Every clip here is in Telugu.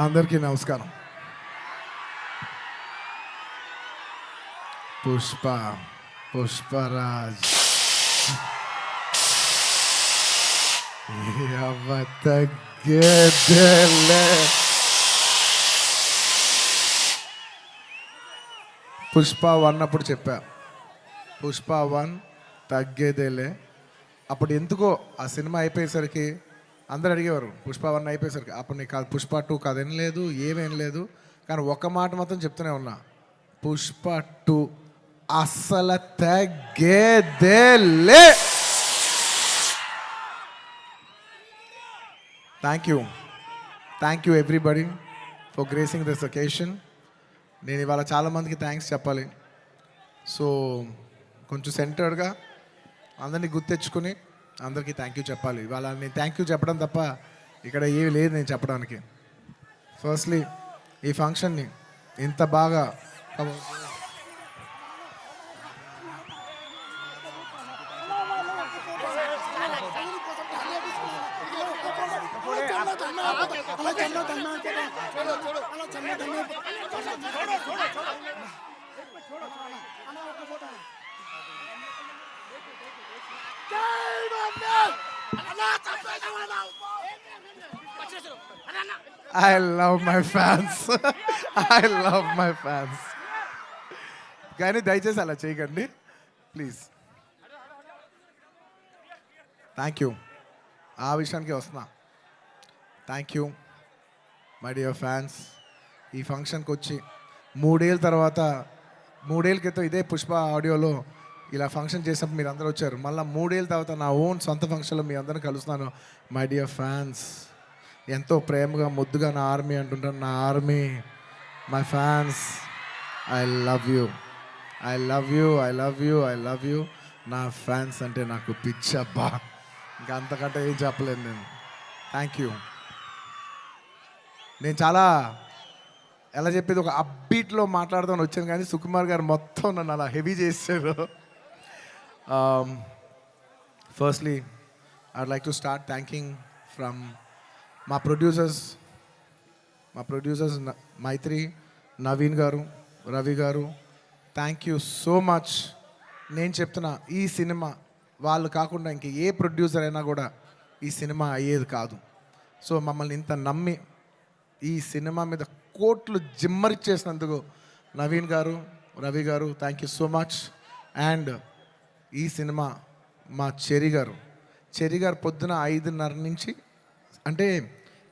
అందరికీ నమస్కారం. పుష్పరాజ్ తగ్గేదేలే. పుష్ప 1 అప్పుడు చెప్పా, పుష్ప 1 తగ్గేదేలే. అప్పుడు ఎందుకో ఆ సినిమా అయిపోయేసరికి అందరు అడిగేవారు, పుష్ప 1 అయిపోయేసరికి అప్పుడు నీకు కాదు పుష్ప 2 కదేం లేదు, ఏమేం లేదు. కానీ ఒక్క మాట మాత్రం చెప్తూనే ఉన్నా, పుష్ప 2 అస్సలు తగ్గేదేలే. Thank you everybody for gracing this occasion. నేను ఇవాళ చాలామందికి థ్యాంక్స్ చెప్పాలి. సో కొంచెం సెంటర్డ్గా అందరినీ గుర్తెచ్చుకుని అందరికీ థ్యాంక్ యూ చెప్పాలి. ఇవాళ నేను థ్యాంక్ యూ చెప్పడం తప్ప ఇక్కడ ఏమీ లేదు నేను చెప్పడానికి. ఫస్ట్లీ ఈ ఫంక్షన్ని ఇంత బాగా I love my fans. I love my fans. కానీ దయచేసి అలా చేయకండి ప్లీజ్. Thank you. ఆ విషయానికి వస్తున్నా. Thank you my dear fans. ఈ ఫంక్షన్కి వచ్చి 3 ఏళ్ళ తర్వాత, 3 ఏళ్ళ క్రితం ఇదే పుష్ప ఆడియోలో ఇలా ఫంక్షన్ చేసినప్పుడు మీరు అందరూ వచ్చారు. మళ్ళీ 3 ఏళ్ళ తర్వాత నా ఓన్ సొంత ఫంక్షన్లో మీ అందరిని కలుస్తున్నాను. మై డియర్ ఫ్యాన్స్, ఎంతో ప్రేమగా ముద్దుగా నా ఆర్మీ అంటుంటాను. నా army, my fans, I love you, I love you, I love you, I love you. నా ఫ్యాన్స్ అంటే నాకు పిచ్చబ్బా, ఇంకా అంతకంటే ఏం చెప్పలేను నేను. Thank you. నేను చాలా ఎలా చెప్పేది ఒక అప్బీట్లో మాట్లాడుతాను వచ్చాను, కానీ సుకుమార్ గారు మొత్తం నన్ను అలా హెవీ చేశారు. Firstly I'd like to start thanking from మా ప్రొడ్యూసర్స్ మైత్రి, నవీన్ గారు, రవి గారు. Thank you so much. నేను చెప్తున్నా, ఈ సినిమా వాళ్ళు కాకుండా ఇంక ఏ ప్రొడ్యూసర్ అయినా కూడా ఈ సినిమా అయ్యేది కాదు. సో మమ్మల్ని ఇంత నమ్మి ఈ సినిమా మీద కోట్లు జిమ్మరిచ్చేసినందుకు నవీన్ గారు, రవి గారు, thank you so much. And ఈ సినిమా మా చెరి గారు పొద్దున 5:30 నుంచి, అంటే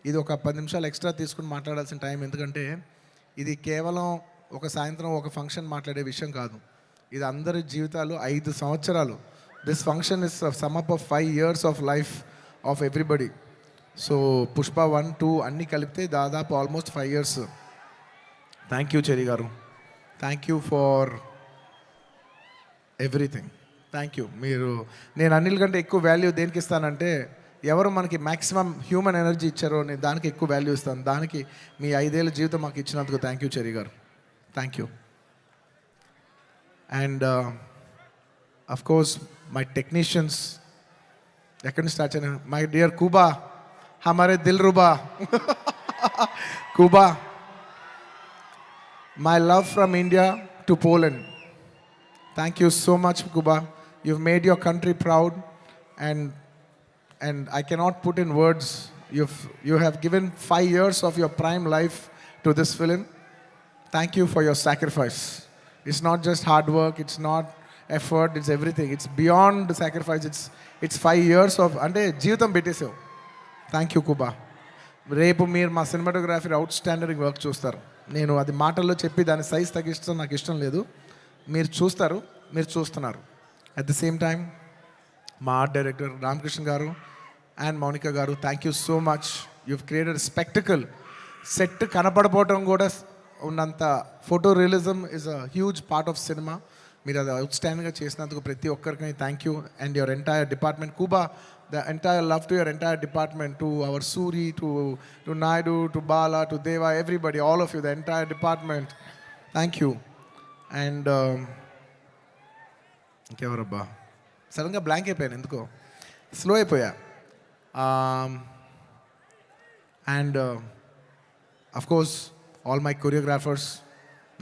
ఇది ఒక 10 నిమిషాలు ఎక్స్ట్రా తీసుకుని మాట్లాడాల్సిన టైం. ఎందుకంటే ఇది కేవలం ఒక సాయంత్రం ఒక ఫంక్షన్ మాట్లాడే విషయం కాదు. ఇది అందరి జీవితాలు 5 సంవత్సరాలు. This function is sum up of 5 years of life of everybody. So Pushpa 1, 2 అన్నీ కలిపితే దాదాపు ఆల్మోస్ట్ 5 years. థ్యాంక్ యూ చెరి గారు, thank you for everything. Thank you. నేను అన్నిటికంటే ఎక్కువ వాల్యూ దేనికి ఇస్తానంటే, ఎవరు మనకి మ్యాక్సిమం హ్యూమన్ ఎనర్జీ ఇచ్చారో నేను దానికి ఎక్కువ వాల్యూ ఇస్తాను. దానికి మీ 5 ఏళ్ళ జీవితం మాకు ఇచ్చినందుకు థ్యాంక్ యూ చెరి గారు, thank you. And of course my technicians, ఎక్కడి నుంచి స్టార్ట్ చేయను, మై డియర్ కుబా, हमारे दिलरुबा Kuba, my love from India to Poland. Thank you so much, Kuba. You've made your country proud, and I cannot put in words. You have given 5 years of your prime life to this film. Thank you for your sacrifice. It's not just hard work, it's not effort, it's everything. It's beyond the sacrifice. It's 5 years of ante jeevitam bettesavu. Thank you కుబా. రేపు మీరు మా సినిమాటోగ్రఫీ అవుట్ స్టాండర్డ్ వర్క్ చూస్తారు. నేను అది మాటల్లో చెప్పి దాని సైజ్ తగ్గిస్తాం నాకు ఇష్టం లేదు. మీరు చూస్తున్నారు. అట్ ద సేమ్ టైం మా art director Ramakrishna garu and Mounika garu, thank you so much. You've created spectacle. Set కనపడపోవటం కూడా ఉన్నంత photo realism is a huge part of cinema. మీరు అది అవుట్ స్టాండింగ్గా చేసినందుకు ప్రతి ఒక్కరికి thank you. And your entire department కుబా, the entire love to your entire department, to our Suri, to Naidu, to Bala, to Deva, everybody, all of you, the entire department, thank you. And ఇంకెవరబ్బా, సడన్గా బ్లాంక్ అయిపోయాను, ఎందుకో స్లో అయిపోయా. And of course all my choreographers.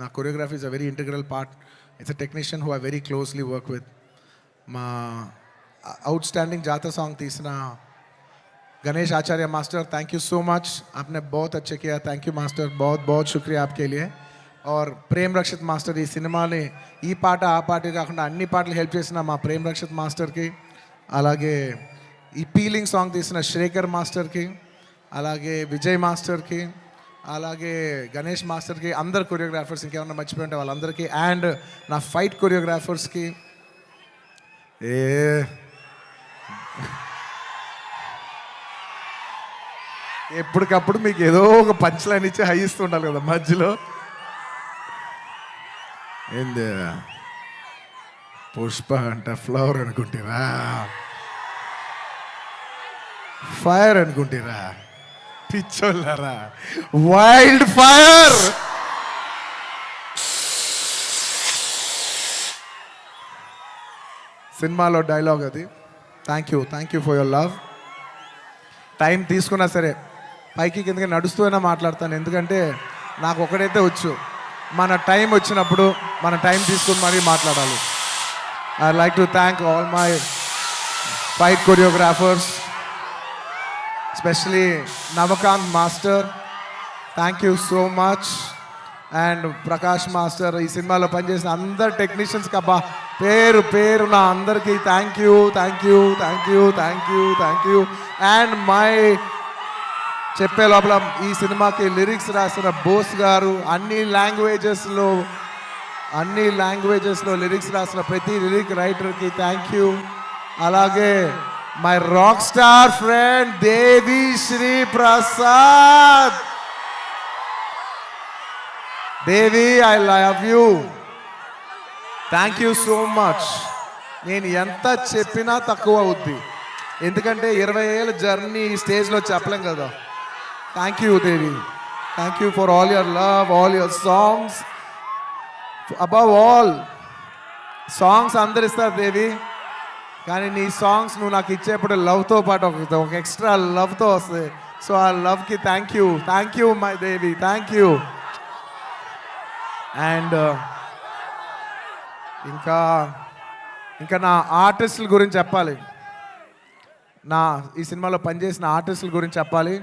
నా choreography is a very integral part. It's a technician who I very closely work with. మా అవుట్ స్टैंडिंग जाता सॉन्ग తీసిన Ganesh Acharya master, thank you so much, आपने बहुत अच्छे किया. थैंक यू मास्टर, बहुत बहुत शुक्रिया आपके लिए. और प्रेम रक्षित मास्टर ఈ సినిమాని ఈ పాట ఆ పాట కాకుండా అన్ని పాటలు హెల్ప్ చేసిన మా ప్రేమ్ రక్షిత్ మాస్టర్కి, అలాగే ఈ పీలింగ్ సాంగ్ తీసిన శ్రేఖర్ మాస్టర్కి, అలాగే విజయ్ మాస్టర్కి, అలాగే గణేష్ మాస్టర్కి, అందరు కొరియోగ్రాఫర్స్, ఇంకేమన్నా మర్చిపోయి ఉంటే వాళ్ళందరికీ, అండ్ నా ఫైట్ కొరియోగ్రాఫర్స్కి. ఎప్పటికప్పుడు మీకు ఏదో ఒక పంచ్ లైన్ ఇచ్చి హై ఇస్తుండాలి కదా మధ్యలో. ఏంది పుష్ప అంట ఫ్లవర్ అనుకుంటారా, ఫైర్ అనుకుంటారా, పిచ్చోళ్ళారా, వైల్డ్ ఫైర్. సినిమాలో డైలాగ్ అది. Thank you for your love. Time తీసుకున్నా సరే పైకి కిందకి నడుస్తూనే మాట్లాడతాను, ఎందుకంటే నాకు ఒకడైతే వచ్చు, మన టైం వచ్చినప్పుడు మన టైం తీసుకుని మరీ మాట్లాడాలి. I like to thank all my fight choreographers, especially Navakanth master, thank you so much. And Prakash master, ఈ సినిమాలో పనిచేసిన అందరు టెక్నీషియన్స్కి అబ్బా పేరు పేరు నా అందరికీ థ్యాంక్ యూ. అండ్ మై చెప్పే లోపల ఈ సినిమాకి లిరిక్స్ రాసిన బోస్ గారు, అన్ని లాంగ్వేజెస్లో లిరిక్స్ రాసిన ప్రతి లిరిక్ రైటర్కి థ్యాంక్ యూ. అలాగే my rock star friend Devi Sri Prasad. Devi, I love you, thank you so much. నేను ఎంత చెప్పినా తక్కువ అవుద్ది, ఎందుకంటే 20 ఏళ్ళ జర్నీ ఈ స్టేజ్లో చెప్పలేం కదా. Thank you Devi, thank you for all your love, all your songs. Above all songs అందరు ఇస్తారు దేవి, కానీ నీ సాంగ్స్ నువ్వు నాకు ఇచ్చేప్పుడు లవ్తో పాటు ఒక ఎక్స్ట్రా లవ్తో వస్తుంది. సో ఆ లవ్కి thank you my Devi, thank you. And ఇంకా నా ఆర్టిస్టుల గురించి చెప్పాలి, ఈ సినిమాలో పనిచేసిన ఆర్టిస్టుల గురించి చెప్పాలి.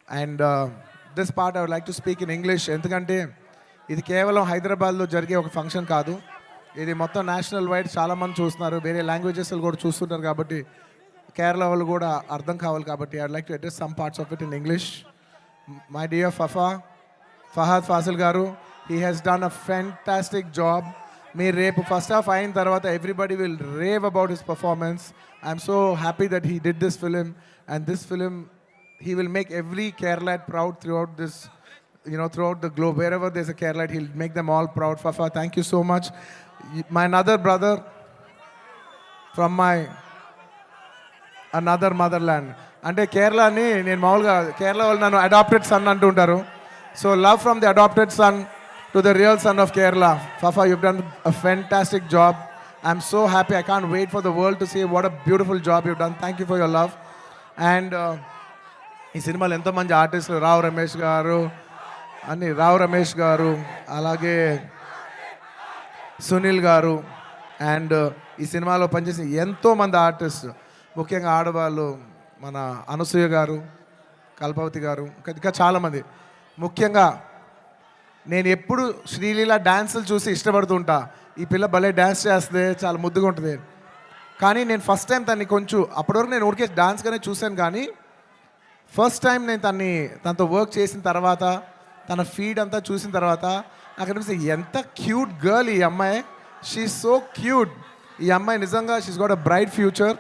And this part I would like to speak in English, ఎందుకంటే ఇది కేవలం హైదరాబాద్లో జరిగే ఒక ఫంక్షన్ కాదు, ఇది మొత్తం నేషనల్ వైడ్ చాలామంది చూస్తున్నారు, వేరే లాంగ్వేజెస్లో కూడా చూస్తుంటారు, కాబట్టి కేరళ వాళ్ళు కూడా అర్థం కావాలి, కాబట్టి I would like to address some parts of it in English. My dear Fahadh Faasil garu, he has done a fantastic job. మీరు రేపు ఫస్ట్ హాఫ్ అయిన తర్వాత everybody will rave about his performance. I'm so happy that he did this film, and this film he will make every Keralite proud throughout this, throughout the globe. Wherever there's a Keralite, he'll make them all proud. Fafa, thank you so much. My another brother from my another motherland. అంటే కేరళని నేను మామూలుగా కేరళ వాళ్ళు నన్ను అడాప్టెడ్ సన్ అంటుంటారు. So love from the adopted son to the real son of Kerala. Fafa, you've done a fantastic job. I'm so happy. I can't wait for the world to see what a beautiful job you've done. Thank you for your love. And ఈ సినిమాలో ఎంతోమంది ఆర్టిస్టులు, రావు రమేష్ గారు, అలాగే సునీల్ గారు, అండ్ ఈ సినిమాలో పనిచేసిన ఎంతోమంది ఆర్టిస్ట్, ముఖ్యంగా ఆడవాళ్ళు, మన అనసూయ గారు, కల్పవతి గారు, ఇంకా చాలామంది. ముఖ్యంగా నేను ఎప్పుడు శ్రీలీల డ్యాన్సులు చూసి ఇష్టపడుతుంటా, ఈ పిల్ల భలే డ్యాన్స్ చేస్తుంది, చాలా ముద్దుగా ఉంటుంది. కానీ నేను ఫస్ట్ టైం తన్ని కొంచెం, అప్పటివరకు నేను ఊరికే డాన్స్గానే చూశాను, కానీ ఫస్ట్ టైం నేను తనతో వర్క్ చేసిన తర్వాత, తన ఫీడ్ అంతా చూసిన తర్వాత నాకు అనిపిస్తుంది ఎంత క్యూట్ గర్ల్ ఈ అమ్మాయి. She so cute. ఈ అమ్మాయి నిజంగా she's got a bright future,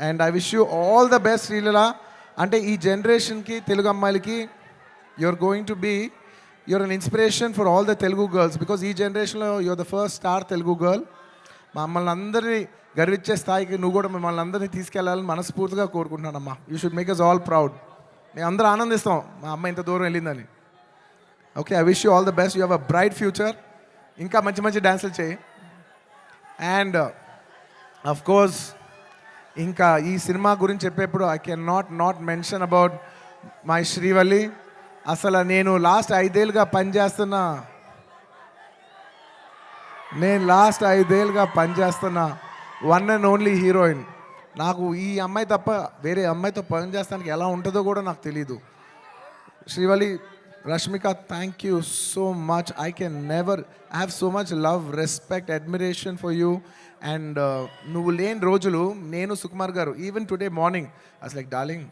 and I wish you all the best Sreeleela. అంటే ఈ జనరేషన్కి, తెలుగు అమ్మాయిలకి you're an inspiration for all the Telugu girls, because ఈ జనరేషన్లో you're the first star Telugu girl. మమ్మల్ని అందరినీ గర్వించే స్థాయికి నువ్వు కూడా మిమ్మల్ని అందరినీ తీసుకెళ్ళాలని మనస్ఫూర్తిగా కోరుకుంటున్నానమ్మా. You should make us all proud. మేము అందరూ ఆనందిస్తాం మా అమ్మ ఇంత దూరం వెళ్ళిందని. Okay, I wish you all the best. You have a bright future. ఇంకా మంచి మంచి డ్యాన్సులు చేయి. అండ్ అఫ్ కోర్స్ ఇంకా ఈ సినిమా గురించి చెప్పేప్పుడు I can not mention about my Srivalli. అసలు నేను లాస్ట్ 5 ఏళ్ళుగా పనిచేస్తున్న వన్ అండ్ ఓన్లీ హీరోయిన్. నాకు ఈ అమ్మాయి తప్ప వేరే అమ్మాయితో పని చేస్తానికి ఎలా ఉంటుందో కూడా నాకు తెలీదు. Srivalli, Rashmika, thank you so much. I have so much love, respect, admiration for you. And నువ్వు లేని రోజులు నేను, సుకుమార్ గారు, ఈవెన్ టుడే మార్నింగ్ అసలు లైక్ డార్లింగ్,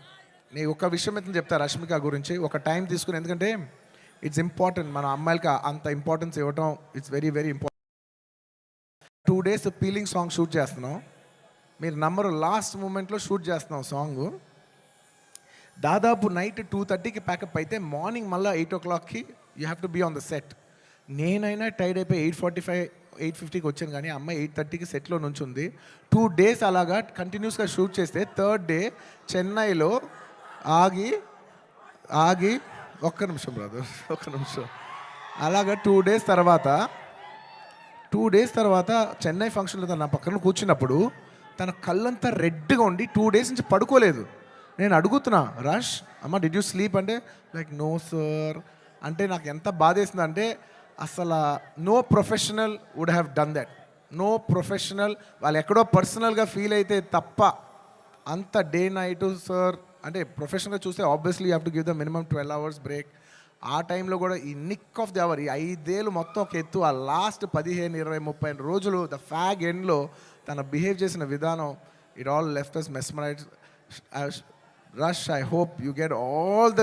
నేను ఒక విషయం అయితే చెప్తా రష్మిక గురించి, ఒక టైం తీసుకుని. ఎందుకంటే ఇట్స్ ఇంపార్టెంట్, మన అమ్మాయిలకి అంత ఇంపార్టెన్స్ ఇవ్వటం it's very very important. 2 days peeling song shoot చేస్తున్నాం. మీరు నమ్మరు, లాస్ట్ మూమెంట్లో షూట్ చేస్తున్నాం సాంగ్. దాదాపు నైట్ 2:30కి ప్యాకప్ అయితే మార్నింగ్ మళ్ళీ 8 o'clockకి you have to be on the set. నేనైనా టైడ్ అయిపోయి 8:45, 8:50కి వచ్చాను, కానీ అమ్మాయి 8:30కి సెట్లో నుంచి ఉంది. 2 days అలాగా కంటిన్యూస్గా షూట్ చేస్తే 3rd day చెన్నైలో ఆగి ఒక్క నిమిషం బ్రదర్, ఒక్క నిమిషం. అలాగా 2 days తర్వాత చెన్నై ఫంక్షన్లో తన నా పక్కన కూర్చున్నప్పుడు తన కళ్ళంతా రెడ్గా ఉండి 2 days నుంచి పడుకోలేదు. నేను అడుగుతున్నా, రష్ అమ్మ డిడ్ యూ స్లీప్ అంటే లైక్ నో సార్ అంటే నాకు ఎంత బాధేసింది అంటే అసలు no professional would have done that. No professional వాళ్ళు ఎక్కడో పర్సనల్గా ఫీల్ అయితే తప్ప అంత డే నైట్ సార్ అంటే ప్రొఫెషనల్గా చూస్తే obviously you have to give the minimum 12 hours break. ఆ టైంలో కూడా ఈ నిక్ ఆఫ్ ది అవర్, ఈ 5 ఏళ్ళు మొత్తం ఒక ఎత్తు, ఆ లాస్ట్ 15, 20, 30 రోజులు ద ఫ్యాగ్ ఎండ్లో తన బిహేవ్ చేసిన విధానం, it all left us mesmerize. Rash, I hope you get all the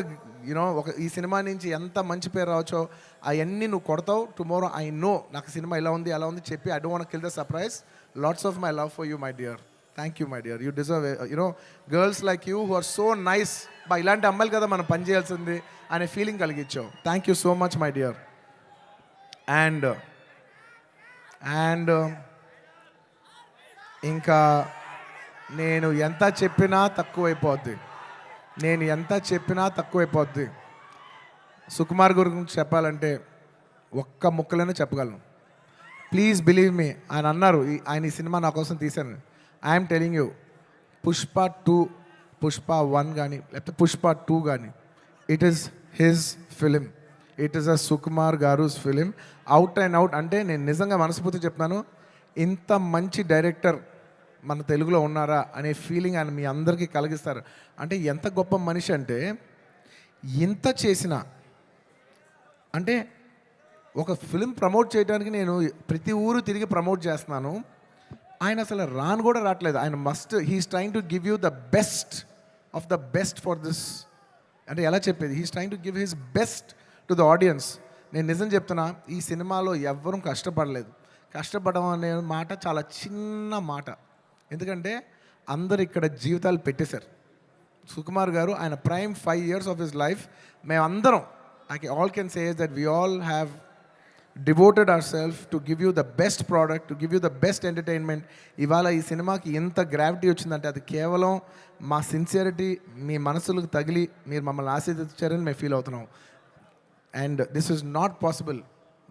ఒక ఈ సినిమా నుంచి ఎంత మంచి పేరు రావచ్చో అవన్నీ నువ్వు కొడతావు. టుమారో ఐ నో నాకు సినిమా ఇలా ఉంది అలా ఉంది చెప్పి I don't want kill the surprise. Lots of my love for you my dear. Thank you my dear. You deserve girls like you who are so nice. ఇలాంటి అమ్మాయిలు కదా మనం పని చేయాల్సింది అనే ఫీలింగ్ కలిగించావు. Thank you so much my dear. And ఇంకా నేను ఎంత చెప్పినా తక్కువైపోద్ది. సుకుమార్ గురించి చెప్పాలంటే ఒక్క ముక్కలోనే చెప్పగలను. Please believe me. ఆయన అన్నారు ఆయన ఈ సినిమా నా కోసం తీశాను. ఐఎమ్ టెలింగ్ యూ, పుష్ప 1 కానీ లేకపోతే పుష్ప 2 కానీ it is his film. It is a Sukumar garu's film. Out and out. అంటే నేను నిజంగా మనస్ఫూర్తి చెప్తున్నాను, ఇంత మంచి డైరెక్టర్ మన తెలుగులో ఉన్నారా అనే ఫీలింగ్ ఆయన మీ అందరికీ కలిగిస్తారు. అంటే ఎంత గొప్ప మనిషి అంటే ఇంత చేసిన అంటే ఒక ఫిలిం ప్రమోట్ చేయడానికి నేను ప్రతి ఊరు తిరిగి ప్రమోట్ చేస్తున్నాను. ఆయన అసలు కూడా రావట్లేదు. ఆయన he's trying to give you the best of the best for this. అంటే ఎలా చెప్పేది, he's trying to give his best to the audience. నేను నిజం చెప్తున్నా, ఈ సినిమాలో ఎవ్వరూ కష్టపడలేదు. కష్టపడడం అనే మాట చాలా చిన్న మాట. ఎందుకంటే అందరు ఇక్కడ జీవితాలు పెట్టేశారు. సుకుమార్ గారు ఆయన prime 5 years of his life మేమందరం all can say that we all have devoted our self to give you the best product, to give you the best entertainment. ఇవాళ ఈ సినిమాకి ఎంత గ్రావిటీ వచ్చిందంటే అది కేవలం మా సిన్సియరిటీ మీ మనసులకు తగిలి మీరు మమ్మల్ని ఆశీర్వదించారని మేము ఫీల్ అవుతున్నాం. And this is not possible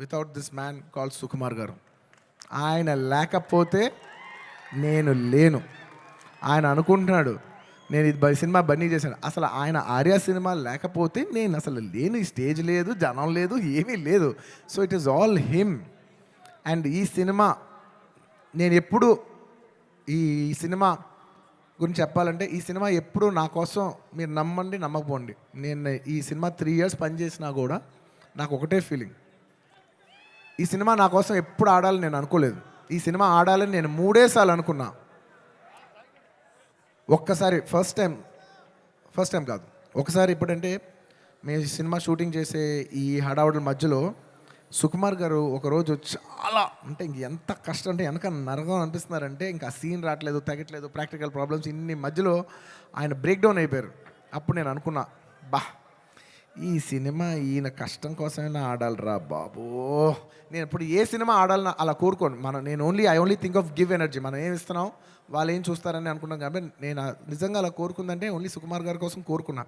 without this man called Sukumar garu. ఆయన లేకపోతే నేను లేను. ఆయన అనుకుంటున్నాడు నేను ఇది సినిమా బన్నీ చేశాను. అసలు ఆయన ఆర్య సినిమా లేకపోతే నేను అసలు లేను. ఈ స్టేజ్ లేదు, జనం లేదు, ఏమీ లేదు. So it is all him. And ఈ సినిమా నేను ఎప్పుడు ఈ సినిమా గురించి చెప్పాలంటే ఈ సినిమా ఎప్పుడు నా కోసం మీరు నమ్మండి నమ్మకపోండి, నేను ఈ సినిమా 3 years పనిచేసినా కూడా నాకు ఒకటే ఫీలింగ్, ఈ సినిమా నా కోసం ఎప్పుడు ఆడాలని నేను అనుకోలేదు. ఈ సినిమా ఆడాలని నేను 3 సార్లు అనుకున్నా. ఒక్కసారి ఫస్ట్ టైం కాదు, ఒకసారి ఇప్పుడంటే మేము సినిమా షూటింగ్ చేసే ఈ హడావుడి మధ్యలో సుకుమార్ గారు ఒకరోజు చాలా అంటే ఇంక ఎంత కష్టం అంటే వెనక నరకం అనిపిస్తున్నారంటే ఇంకా సీన్ రావట్లేదు, తగ్గట్లేదు, ప్రాక్టికల్ ప్రాబ్లమ్స్ ఇన్ని మధ్యలో ఆయన బ్రేక్ డౌన్ అయిపోయారు. అప్పుడు నేను అనుకున్నా, ఈ సినిమా ఈయన కష్టం కోసమైనా ఆడాలిరా బాబో. నేను ఇప్పుడు ఏ సినిమా ఆడాలని అలా కోరుకోను. నేను I only think of give energy. మనం ఏమి ఇస్తున్నాం వాళ్ళు ఏం చూస్తారని అనుకున్నాం. కాబట్టి నేను నిజంగా అలా కోరుకుందంటే ఓన్లీ సుకుమార్ గారి కోసం కోరుకున్నా,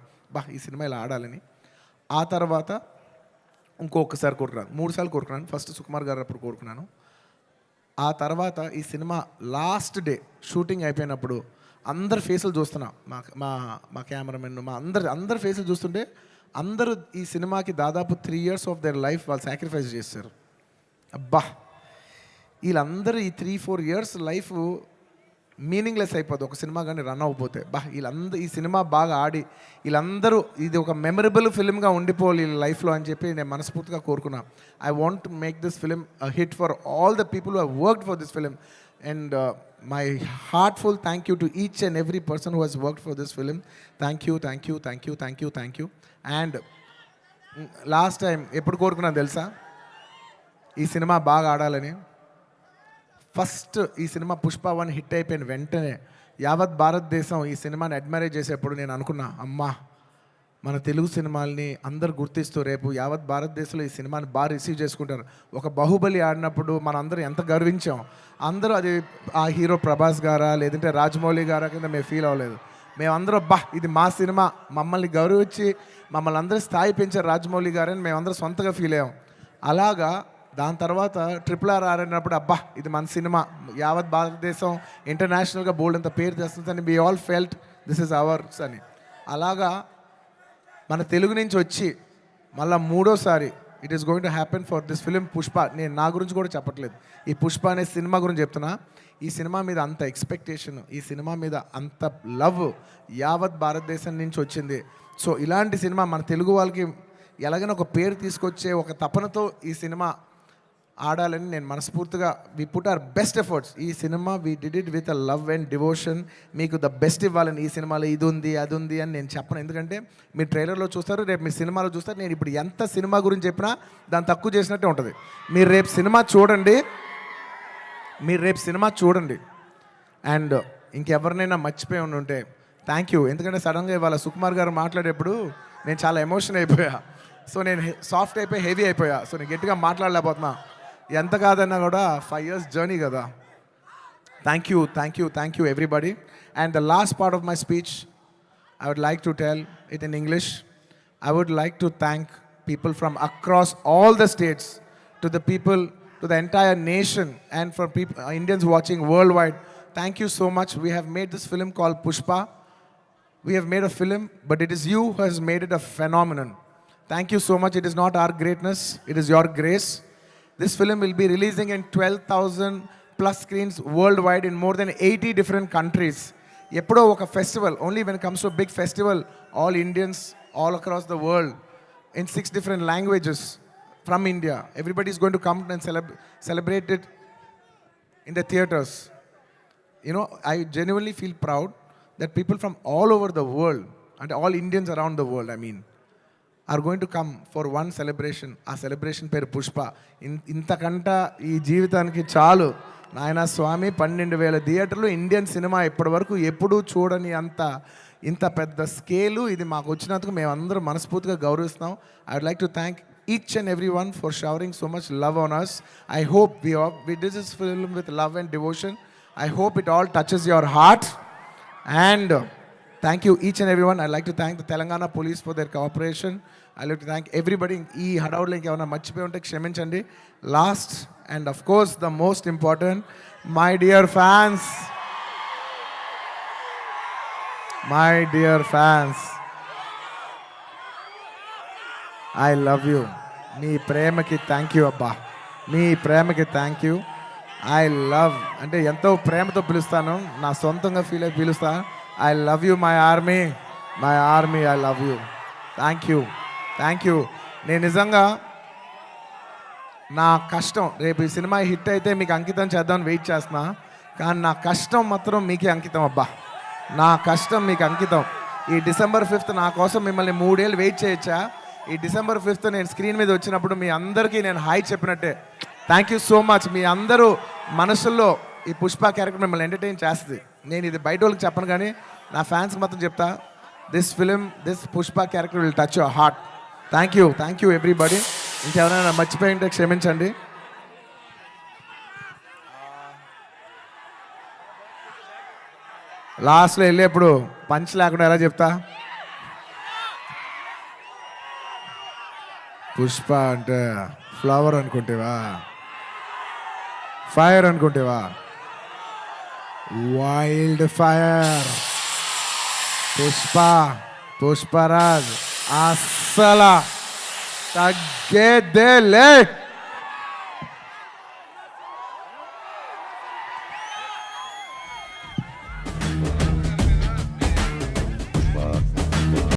ఈ సినిమా ఇలా ఆడాలని. ఆ తర్వాత ఇంకొకసారి కోరుకున్నాను, 3 సార్లు కోరుకున్నాను. ఫస్ట్ సుకుమార్ గారు అప్పుడు కోరుకున్నాను. ఆ తర్వాత ఈ సినిమా లాస్ట్ డే షూటింగ్ అయిపోయినప్పుడు అందరి ఫేసులు చూస్తున్నా, మా మా మా కెమెరామెన్, మా అందరి ఫేసులు చూస్తుంటే అందరూ ఈ సినిమాకి దాదాపు 3 years ఆఫ్ దేర్ లైఫ్ వాళ్ళు సాక్రిఫైస్ చేశారు. అబ్బా, వీళ్ళందరూ ఈ 3-4 years లైఫ్ మీనింగ్లెస్ అయిపోద్ది ఒక సినిమా కానీ రన్ అవ్వకపోతే. వీళ్ళందరూ ఈ సినిమా బాగా ఆడి వీళ్ళందరూ ఇది ఒక మెమరబుల్ ఫిల్మ్గా ఉండిపోవాలి వీళ్ళ లైఫ్లో అని చెప్పి నేను మనస్ఫూర్తిగా కోరుకున్నా. I want to make this film hit for all the people who have worked for this film. And my heartful thank you to each and every person who has worked for this film. Thank you, thank you, thank you, thank you, thank you. And last time ఎప్పుడు కోరుకున్నాను తెలుసా ఈ సినిమా బాగా ఆడాలని? ఫస్ట్ ఈ సినిమా పుష్ప 1 హిట్ అయిపోయిన వెంటనే యావత్ భారతదేశం ఈ సినిమాని అడ్మైర్ చేసేప్పుడు నేను అనుకున్నా, అమ్మా మన తెలుగు సినిమాల్ని అందరు గుర్తిస్తూ రేపు యావత్ భారతదేశంలో ఈ సినిమాని బాగా రిసీవ్ చేసుకుంటారు. ఒక బాహుబలి ఆడినప్పుడు మనందరం ఎంత గర్వించాం. అందరూ అది ఆ హీరో ప్రభాస్ గారా లేదంటే రాజమౌళి గారా కింద మేము ఫీల్ అవ్వలేదు. మేమందరం ఇది మా సినిమా, మమ్మల్ని గౌరవించి మమ్మల్ని అందరూ స్థాయి పెంచారు రాజమౌళి గారని మేమందరం సొంతగా ఫీల్ అయ్యాం. అలాగా దాని తర్వాత RRR ఆడినప్పుడు ఇది మన సినిమా, యావత్ భారతదేశం ఇంటర్నేషనల్గా బోల్డ్ అంత పేరు తెస్తుందని we all felt this is ours అని. అలాగా మన తెలుగు నుంచి వచ్చి మళ్ళీ మూడోసారి it is going to happen for this film Pushpa. నేను నా గురించి కూడా చెప్పట్లేదు, ఈ పుష్ప అనే సినిమా గురించి చెప్తున్నా. ఈ సినిమా మీద అంత ఎక్స్పెక్టేషన్, ఈ సినిమా మీద అంత లవ్ యావత్ భారతదేశం నుంచి వచ్చింది. సో ఇలాంటి సినిమా మన తెలుగు వాళ్ళకి ఎలాగైనా ఒక పేరు తీసుకొచ్చే ఒక తపనతో ఈ సినిమా ఆడాలని నేను మనస్ఫూర్తిగా we put our best efforts. ఈ cinema we did it with a love and devotion. మీకు ద బెస్ట్ ఇవ్వాలని ఈ సినిమాలో ఇది ఉంది అది ఉంది అని నేను చెప్పను, ఎందుకంటే మీరు ట్రైలర్లో చూస్తారు, రేపు మీ సినిమాలో చూస్తారు. నేను ఇప్పుడు ఎంత సినిమా గురించి చెప్పినా దాన్ని తక్కువ చేసినట్టే ఉంటుంది. మీరు రేపు సినిమా చూడండి. అండ్ ఇంకెవరినైనా మర్చిపోయి ఉంటే థ్యాంక్ యూ, ఎందుకంటే సడన్గా ఇవాళ సుకుమార్ గారు మాట్లాడేప్పుడు నేను చాలా ఎమోషన్ అయిపోయా. సో నేను సాఫ్ట్ అయిపోయి హెవీ అయిపోయా. సో నేను గట్టిగా మాట్లాడలేకపోతున్నా. ఎంత కాదన్నా కూడా 5 years జర్నీ కదా. Thank you everybody. And the last part of my speech I would like to tell it in English. I would like to thank people from across all the states, to the people, to the entire nation, and for people, Indians watching worldwide. Thank you so much. We have made this film called Pushpa. We have made a film, but it is you who has made it a phenomenon. Thank you so much. It is not our greatness, it is your grace. This film will be releasing in 12,000 plus screens worldwide in more than 80 different countries. Eppudo oka festival, only when it comes to a big festival, all Indians all across the world in 6 different languages from India, everybody is going to come and celebrate it in the theaters. You know, I genuinely feel proud that people from all over the world, and all Indians around the world, I mean, are going to come for one celebration. ఆ సెలబ్రేషన్ పేరు పుష్ప. ఇంతకంట ఈ జీవితానికి చాలు నాయన స్వామి. 12,000 థియేటర్లు, ఇండియన్ సినిమా ఇప్పటి వరకు ఎప్పుడూ చూడని ఇంత పెద్ద స్కేలు ఇది మాకు వచ్చినందుకు మేమందరం మనస్ఫూర్తిగా గౌరవిస్తున్నాం. I would like to thank each and everyone for showering so much love on us. I hope we did this film with love and devotion. I hope it all touches your heart. And thank you each and everyone. I'd like to thank the Telangana police for their cooperation. I'd like to thank everybody. ఈ హడావుడిలో ఇంకేమైనా మర్చిపోయి ఉంటే క్షమించండి. Last and of course the most important, my dear fans. I love you. మీ ప్రేమకి థ్యాంక్ యూ అబ్బా, మీ ప్రేమకి థ్యాంక్ యూ. ఐ లవ్ అంటే ఎంతో ప్రేమతో పిలుస్తాను, నా సొంతంగా ఫీల్ అయి పిలుస్తా. I love you, my army, I love you. Thank you. నేను నిజంగా నా కష్టం రేపు ఈ సినిమా హిట్ అయితే మీకు అంకితం చేద్దామని వెయిట్ చేస్తున్నా, కానీ నా కష్టం మాత్రం మీకే అంకితం అబ్బా. నా కష్టం మీకు అంకితం. ఈ December 5th నా కోసం మిమ్మల్ని 3 ఏళ్ళు వెయిట్ చేయొచ్చా? ఈ December 5th నేను స్క్రీన్ మీద వచ్చినప్పుడు మీ అందరికీ నేను హాయ్ చెప్పినట్టే. Thank you so much. మీ అందరూ మనసుల్లో ఈ పుష్ప క్యారెక్టర్ మిమ్మల్ని ఎంటర్టైన్ చేస్తుంది. నేను ఇది బయట వాళ్ళకి చెప్పను, కానీ నా ఫ్యాన్స్కి మాత్రం చెప్తా, this Pushpa character will touch your heart. Thank you everybody. ఇంకెవరైనా మర్చిపోయి ఉంటే క్షమించండి. లాస్ట్లో వెళ్ళేప్పుడు పంచ్ లేకుండా ఎలా చెప్తా? పుష్ప అంటే ఫ్లవర్ అనుకుంటేవా, ఫైర్ అనుకుంటేవా? Wild fire. పుష్పరాజ్ అస్సల తగ్గేదే లే.